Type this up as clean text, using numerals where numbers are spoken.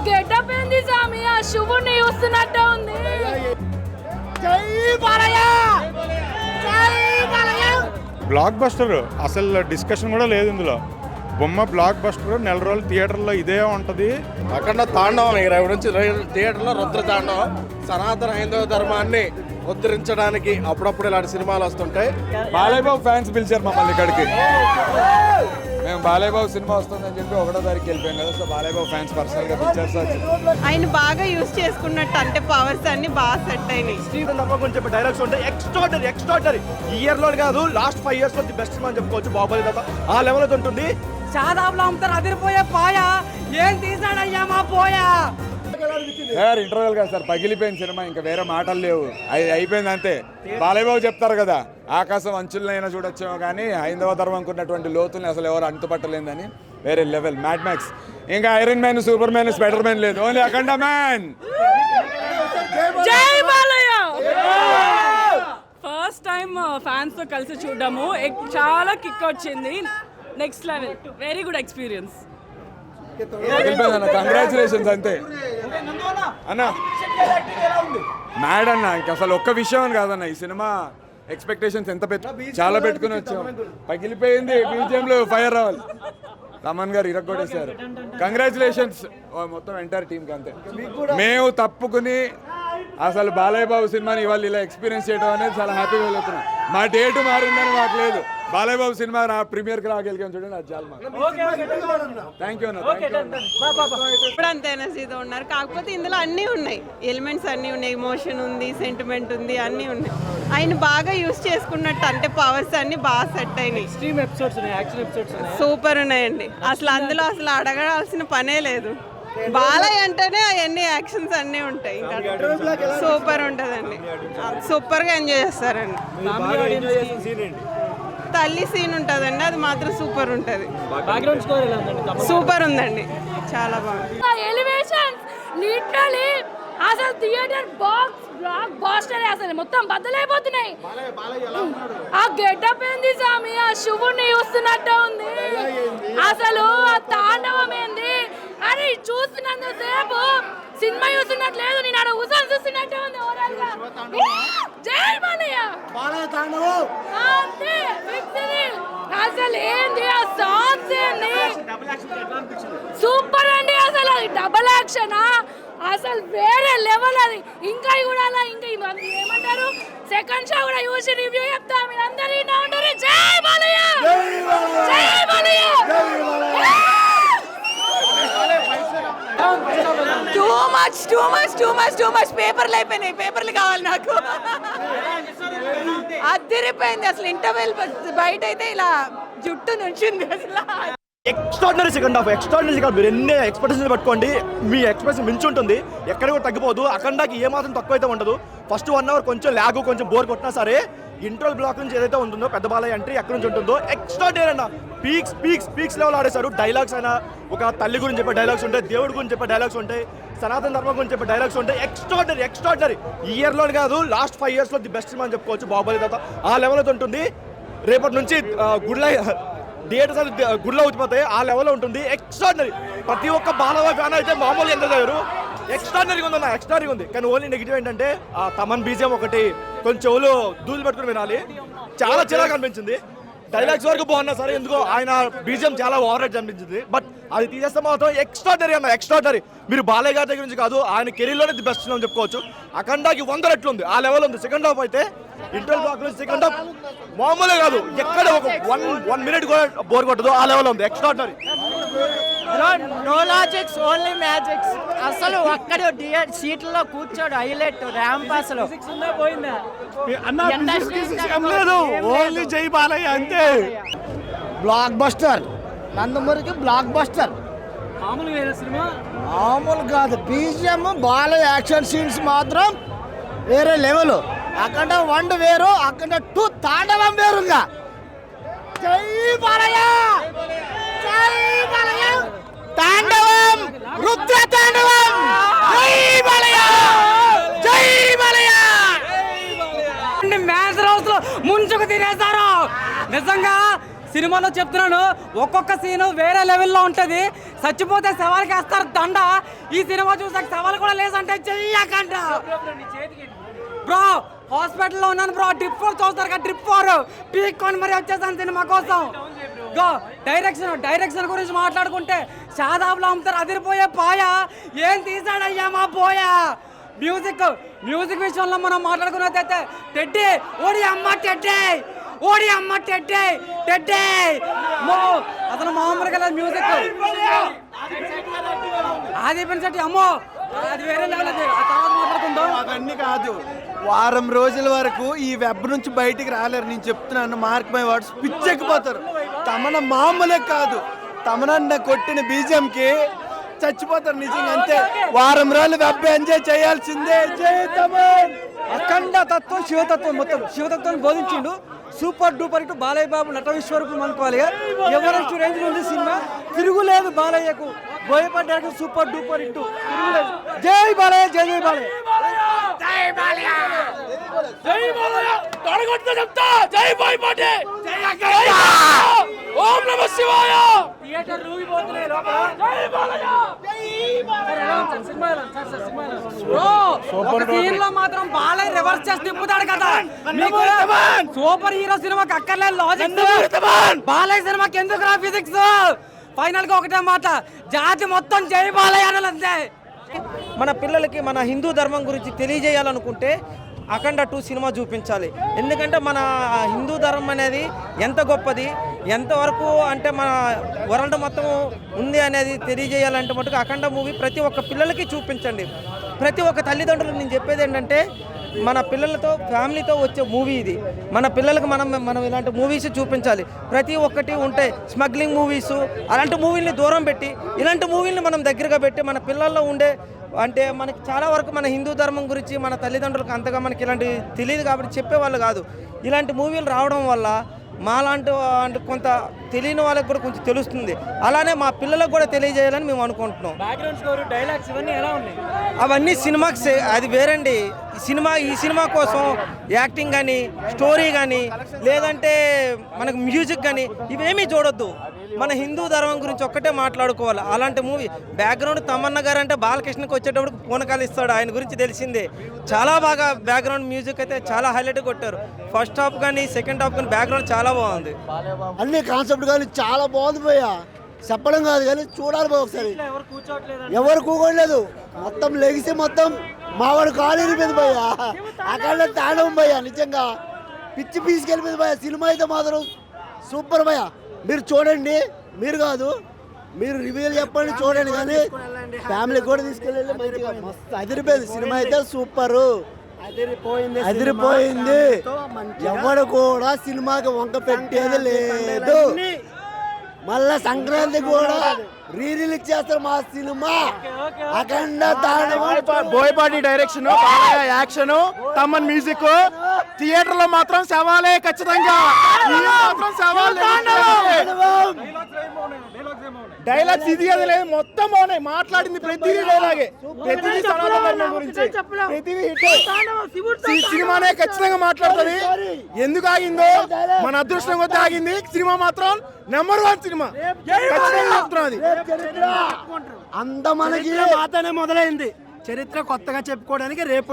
Getup ఏంది సామి? ఆ శివుణ్ణి చూస్తున్నట్టే ఉంది. బ్లాక్ బస్టర్ అసలు డిస్కషన్ కూడా లేదు ఇందులో. బొమ్మ బ్లాక్ బస్టర్, నెల రోజులు థియేటర్లో ఇదే ఉంటుంది. అక్కడ తాండవం రేపు నుంచి థియేటర్లో రుద్ర తాండవం. సనాతన హైందవ ధర్మాన్ని ఉద్ధరించడానికి అప్పుడప్పుడు ఇలాంటి సినిమాలు వస్తుంటాయి. బాలయ్యబాబు ఫ్యాన్స్ పిలిచారు మమ్మల్ని ఇక్కడికి. మేము బాలయ్యబాబు సినిమా వస్తుందని చెప్పి 1వ తారీఖు వెళ్ళిపోయాం కదా. సో బాలయ్యబాబు ఫ్యాన్స్ పర్సనల్ గా పిలిచారు సార్. ఆయన బాగా యూజ్ చేసుకున్నట్టు అంటే పవర్స్ అన్ని బాగా సెట్ అయినాయి. చెప్పే డైలాగ్స్ ఉంటాయి ఎక్స్ట్రాడనరీ. ఈ ఇయర్ లో కాదు, లాస్ట్ 5 years లో ది బెస్ట్ సినిమా అని చెప్పుకోవచ్చు. బాహుబలి తప్ప ఆ లెవెల్ అయితే ఉంటుంది. చాదాపులో అమ్ముతారు అదిరిపోయే పాయా. ఏం తీసాడయ్యా మా పోయా. సార్ ఇంటర్వెల్ కదా సార్, పగిలిపోయిన సినిమా, ఇంకా వేరే మాటలు లేవు. అయిపోయింది అంతే. బాలయ్యబాబు చెప్తారు కదా, ఆకాశం అంచులనైనా చూడొచ్చేమో కానీ హైందవ ధర్మంకు ఉన్నటువంటి లోతుల్ని అసలు ఎవరు అంతుపట్టలేదని. వేరే లెవెల్. Mad max. ఇంకా iron man, super man, spider man లేదు, ఓన్లీ అఖండ మ్యాన్. జై బాలయ్య. ఫస్ట్ టైం ఫ్యాన్స్ తో కలిసి చూడడము చాలా కిక్ వచ్చింది. Next level. Very good experience. Congratulations అంతే అన్న. మ్యాడ్ అన్న, ఇంక అసలు ఒక్క విషయం అని కాదన్న, ఈ సినిమా ఎక్స్పెక్టేషన్స్ ఎంత చాలా పెట్టుకుని వచ్చాం. పగిలిపోయింది. బీజిఎంలో ఫైర్ రావాలి. తమన్ గారు ఇరగొట్టేశారు. కంగ్రాచులేషన్స్ మొత్తం ఎంటైర్ టీంకి అంతే. మేము తప్పుకుని అసలు బాలయ్య బాబు సినిమాని ఇవాళ ఇలా ఎక్స్పీరియన్స్ చేయడం అనేది చాలా హ్యాపీగా వెళ్తున్నాం. మా డేటు మారిందని మాకు లేదు. బాలయ్య బాబు సినిమా నా ప్రీమియర్కి రాగలిగాం చూడండి, అది చాలా థ్యాంక్ యూ అన్న. ఇప్పుడు అంత ఎనర్జీతో ఉన్నారు. కాకపోతే ఇందులో అన్నీ ఉన్నాయి, ఎలిమెంట్స్ అన్నీ ఉన్నాయి. ఎమోషన్ ఉంది, సెంటిమెంట్ ఉంది, అన్నీ ఉన్నాయి. ఆయన బాగా యూజ్ చేసుకున్నట్టు అంటే పవర్స్ అన్ని బాగా సెట్ అయినాయి. సూపర్ ఉన్నాయండి. అసలు అందులో అసలు అడగాల్సిన పనే లేదు. బాలయ్య అంటేనే అవన్నీ యాక్షన్స్ అన్నీ ఉంటాయి. సూపర్ ఉంటుందండి. సూపర్గా ఎంజాయ్ చేస్తారండి. తల్లి సీన్ ఉంటుందండి, అది మాత్రం సూపర్ ఉంటుంది. సూపర్ ఉందండి, చాలా బాగుంది. ఎలివేషన్స్ లిటరల్లీ అసలు థియేటర్ బాక్స్ బ్లాక్ బాస్టర్. అసలు మొత్తం బద్దలైపోతున్నాయి. ఆ గెటప్ ఏంది సామి? ఆ శివుణ్ణి చూస్తున్నట్టే ఉంది. అసలు ఆ తాండవం ఏంది? అరే చూస్తున్నంతసేపు సినిమా చూస్తున్నట్టు లేదు, నేను ఆడ ఉసాన్ చూస్తున్నట్టే ఉంది. ఓవరాల్ గా జై బాలయ్య. అంతే అసలు ఏంది ఆ సాంగ్స్ ఏంది? సూపర్ అండి. అసలు అది డబల్ యాక్షన్ అసలు వేరే లెవెల్. అది ఇంకా కూడా ఇంకా ఏమంటారు, సెకండ్ షో కూడా చూసి రివ్యూ చెప్తా. మీరు అందరూ ఉంటారు. జై బాలయ్య, జై బాలయ్య. టూ మచ్ పేపర్లు అయిపోయినాయి. పేపర్లు కావాలి నాకు. అదిరిపోయింది అసలు. ఇంటర్వెల్ బయట అయితే ఇలా జుట్టు నుంచింది అసలు. Extraordinary second half. ఎక్స్ట్రాడినరీ కాదు, మీరు ఎన్ని ఎక్స్పెక్టేషన్స్ పట్టుకోండి, మీ ఎక్స్పెక్టేషన్ మించి ఉంటుంది. ఎక్కడ కూడా తగ్గిపోదు. అఖండాకి ఏమాత్రం తక్కువ అయితే ఉండదు. ఫస్ట్ 1 hour కొంచెం ల్యాగ్, కొంచెం బోర్ కొట్టినా సరే ఇంటర్వల్ బ్లాక్ నుంచి ఏదైతే ఉంటుందో పెద్ద బాలయ్య ఎంట్రీ ఎక్కడి నుంచి ఉంటుందో ఎక్స్ట్రాడినరీ అన్న. Peaks level ఆడేశారు. డైలాగ్స్ అయినా, ఒక తల్లి గురించి చెప్పే డైలాగ్స్ ఉంటాయి, దేవుడి గురించి చెప్పే డైలాగ్స్ ఉంటాయి, సనాతన ధర్మం గురించి చెప్పే డైలాగ్స్ ఉంటాయి. ఎక్స్ట్రాడినరీ. ఈ ఇయర్ లో కాదు, లాస్ట్ 5 years లో ది బెస్ట్ సినిమా అని చెప్పుకోవచ్చు. బాహుబలి తప్ప ఆ లెవెల్ అయితే ఉంటుంది. రేపటి నుంచి థియేటర్స్ అది గుడ్లో ఊచిపోతాయి. ఆ లెవెల్లో ఉంటుంది. ఎక్స్ట్రాడినరీ. ప్రతి ఒక్క బాలయ్య ఫ్యాన్ అయితే మామూలు ఎంత చదివారు. ఎక్స్ట్రాడినరీగా ఉందన్న, ఎక్స్ట్రాడినరీగా ఉంది. కానీ ఓన్లీ నెగిటివ్ ఏంటంటే ఆ తమన్ బీజియం ఒకటి కొంచెం చెవులు దూలు పెట్టుకుని వినాలి. చాలా చిరాకు అనిపించింది. డైలాగ్స్ వరకు బాగున్నా సరే, ఎందుకో ఆయన బీజియం చాలా ఓవర్ రేట్ అనిపించింది. బట్ అది తీసేస్తే మాత్రం ఎక్స్ట్రాడినరీ అన్న, ఎక్స్ట్రాడినరీ. మీరు బాలయ్య గారి దగ్గర నుంచి కాదు, ఆయన కెరీర్లోనే ది బెస్ట్ అని చెప్పుకోవచ్చు. అఖండాకి 100 రెట్లు ఉంది, ఆ లెవెల్ ఉంది. సెకండ్ హాఫ్ అయితే ఇంటర్వల్ బ్లాక్ నుంచి సెకండ్ హాఫ్ మామూలే కాదు, ఎక్కడ ఒక 1 minute కూడా బోర్ కొట్టదు, ఆ లెవెల్ ఉంది. Extraordinary. No logics, only magics. అసలు ఒక్కడు సీట్లలో కూర్చోడు, హైలైట్ ర్యాంప్. అసలు ఓన్లీ జై బాలయ్య అంతే. బ్లాక్ బస్టర్, నందమూరికి బ్లాక్ బస్టర్. మామూలు కాదు. బీజిఎం, బాలయ్య యాక్షన్ సీన్స్ మాత్రం వేరే లెవెల్. అక్కడ 1 వేరు, అక్కడ 2 తాండవం వేరుగా. జై బాలయ్య, జై బాలయ్య. తాండవం, రుద్ర తాండవం. జై బాలయ్య, జై బాలయ్య. మ్యాచ్ రోజు ముంచుకు తినేస్తారు నిజంగా. సినిమాలో చెప్తున్నాను, ఒక్కొక్క సీను వేరే లెవెల్లో ఉంటుంది. చచ్చిపోతే శవాలకి వేస్తారు దండ. ఈ సినిమా చూసాక సవాల్ కూడా లేదంటే చెయ్యకండి బ్రో. హాస్పిటల్లో ఉన్నాను బ్రో, ట్రిప్ 4 చూస్తారు కదా, ట్రిప్ 4 పీక్కొని మరి వచ్చేసాను సినిమా కోసం. డైరెక్షన్ గురించి మాట్లాడుకుంటే షాదాబ్లో అమ్ముతారు అదిరిపోయే పాయా. ఏం తీసాడయ్యా మా పోయా. మ్యూజిక్ విషయంలో మనం మాట్లాడుకున్నట్టయితే టెడ్డీ ఓడి అమ్మ టెడ్డీ అసలు మామూలుగా లేదు మ్యూజిక్. ఆది పెన్సెట్టి అమ్మో అది వేరే లెవెల్. అది ఆ తర్వాత మాట్లాడుకుందాం. అవన్నీ కాదు, వారం రోజుల వరకు ఈ వెబ్ నుంచి బయటికి రాలేరు. నేను చెప్తున్నాను, మార్క్ మై వర్డ్స్, పిచ్చెక్కిపోతారు. తమన మామూలే కాదు, తమనన్న కొట్టిన బీజంకి చచ్చిపోతారు నిజంగా. అంతే, వారం రోజులు వెబ్ ఎంజాయ్ చేయాల్సిందే. జై తమన్. అఖండ తత్వం శివతత్వం, మొత్తం శివతత్వాన్ని బోధించిండు. సూపర్ డూపర్ ఇటు బాలయ్య బాబు నట విశ్వరూపం అనుకోవాలి. ఎవరెస్ట్ రేంజ్ ఉంది సినిమా, తిరుగులేదు బాలయ్యకు. బోయపడ్డానికి సూపర్ డూపర్ ఇటు తిరుగులేదు. జై బాలయ్య, జై జై బాలయ్య. మాత్రం బాలయ్య రివర్స్ చేసి తిప్పుతాడు కదా. సూపర్ హీరో సినిమాకి అక్కర్లేదు లాజిక్. బాలయ్య సినిమాకి ఎందుకు రా ఫిజిక్స్. ఫైనల్ గా ఒకటే మాట, జాతి మొత్తం జై బాలయ్య అనాలంతే. మన పిల్లలకి మన హిందూ ధర్మం గురించి తెలియజేయాలనుకుంటే అఖండ 2 సినిమా చూపించాలి. ఎందుకంటే మన హిందూ ధర్మం అనేది ఎంత గొప్పది, ఎంతవరకు అంటే మన వరల్డ్ మొత్తం ఉంది అనేది తెలియజేయాలంటే మటుకు అఖండ మూవీ ప్రతి ఒక్క పిల్లలకి చూపించండి. ప్రతి ఒక్క తల్లిదండ్రులకు నేను చెప్పేది ఏంటంటే, మన పిల్లలతో ఫ్యామిలీతో వచ్చే మూవీ ఇది. మన పిల్లలకు మనం ఇలాంటి మూవీస్ చూపించాలి. ప్రతి ఒక్కటి ఉంటాయి, స్మగ్లింగ్ మూవీస్, అలాంటి మూవీల్ని దూరం పెట్టి ఇలాంటి మూవీల్ని మనం దగ్గరగా పెట్టి మన పిల్లల్లో ఉండే అంటే మనకి చాలా వరకు మన హిందూ ధర్మం గురించి మన తల్లిదండ్రులకు అంతగా మనకి ఇలాంటి తెలియదు కాబట్టి చెప్పేవాళ్ళు కాదు. ఇలాంటి మూవీలు రావడం వల్ల మాలాంటి అంటే కొంత తెలియని వాళ్ళకి కూడా కొంచెం తెలుస్తుంది. అలానే మా పిల్లలకు కూడా తెలియజేయాలని మేము అనుకుంటున్నాం. బ్యాక్గ్రౌండ్ స్కోర్, డైలాగ్స్ ఇవన్నీ ఎలా ఉన్నాయి? అవన్నీ సినిమాకి అది వేరండి. ఈ సినిమా కోసం యాక్టింగ్ కానీ, స్టోరీ కానీ, లేదంటే మనకు మ్యూజిక్ కానీ ఇవేమీ చూడొద్దు. మన హిందూ ధర్మం గురించి ఒక్కటే మాట్లాడుకోవాలి. అలాంటి మూవీ బ్యాక్గ్రౌండ్ తమన్నా గారు అంటే బాలకృష్ణకి వచ్చేటప్పుడు పూనకాలు ఇస్తాడు, ఆయన గురించి తెలిసిందే. చాలా బాగా బ్యాక్గ్రౌండ్ మ్యూజిక్ అయితే చాలా హైలైట్ కొట్టారు. ఫస్ట్ హాఫ్ కానీ సెకండ్ హాఫ్ కానీ బ్యాక్గ్రౌండ్ చాలా బాగుంది. అన్ని కాన్సెప్ట్ కానీ చాలా బాగుంది పోయా. చెప్పడం కాదు కానీ చూడాలి పోయి ఒకసారి. ఎవరు కూకోలేదు, మొత్తం లెగిసి మొత్తం మావాడు కాలు ఇరిపోయింది పోయా. అక్కడ తాండవం పోయా, నిజంగా పిచ్చి పీసుకెళ్ళిపోయింది పోయా. సినిమా అయితే మాత్రం సూపర్ పోయా. మీరు చూడండి, మీరు కాదు మీరు రివ్యూలు చెప్పండి, చూడండి. కానీ ఫ్యామిలీ కూడా తీసుకెళ్ళి మంచిగా మస్తు అదిరిపోయింది. సినిమా అయితే సూపర్ అదిరిపోయింది. ఎవడు కూడా సినిమాకి వంక పెట్టేది లేదు. మళ్ళా సంక్రాంతి కూడా రిలీజ్ చేస్తారు మా సినిమా అఖండ తాండవం. Boyapati direction, action, Thaman music. Theatre లో మాత్రం సవాలే ఖచ్చితంగా. డైలాగ్స్ ఇది అది లేదు, మొత్తం బాగున్నాయి. మాట్లాడింది ప్రతిదీ డైలాగే, ప్రతిదీ సనాతన ధర్మం గురించి, ప్రతిదీ హిట్. సినిమానే ఖచ్చితంగా మాట్లాడుతుంది. ఎందుకు ఆగిందో మన అదృష్టం కొద్ది ఆగింది. సినిమా మాత్రం నెంబర్ 1 సినిమా. అంత మనకి మాతనే మొదలైంది. చరిత్ర కొత్తగా చెప్పుకోవడానికి రేపు